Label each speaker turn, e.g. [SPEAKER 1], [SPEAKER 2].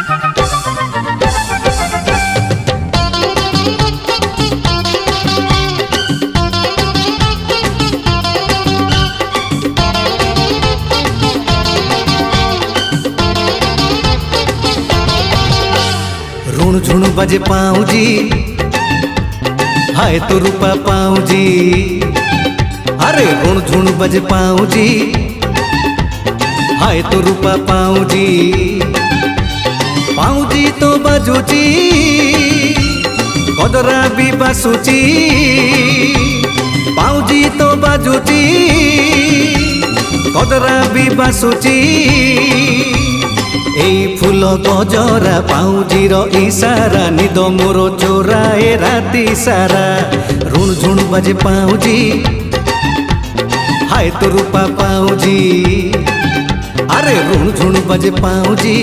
[SPEAKER 1] ऋण झुण बजे पाऊँ जी, हाय तो रूपा पाऊँ जी। अरे ऋण झुण बजे पाऊँ जी, हाय तो रूपा पाऊँ जी। पाऊँ जी तो बाजूची, कदरा भी बासूची। पाऊँ जी तो बाजूची, कदरा भी बासूची। এই ফুল গজরা পাউজির ইশারা নিদ মোর চোরায়ে রাতি সারা। ঋণ ঝুণ বাজে পাউজি, হায় তো রূপা পাউজি। আরে ঋণ ঝুণ বাজে পাউজি,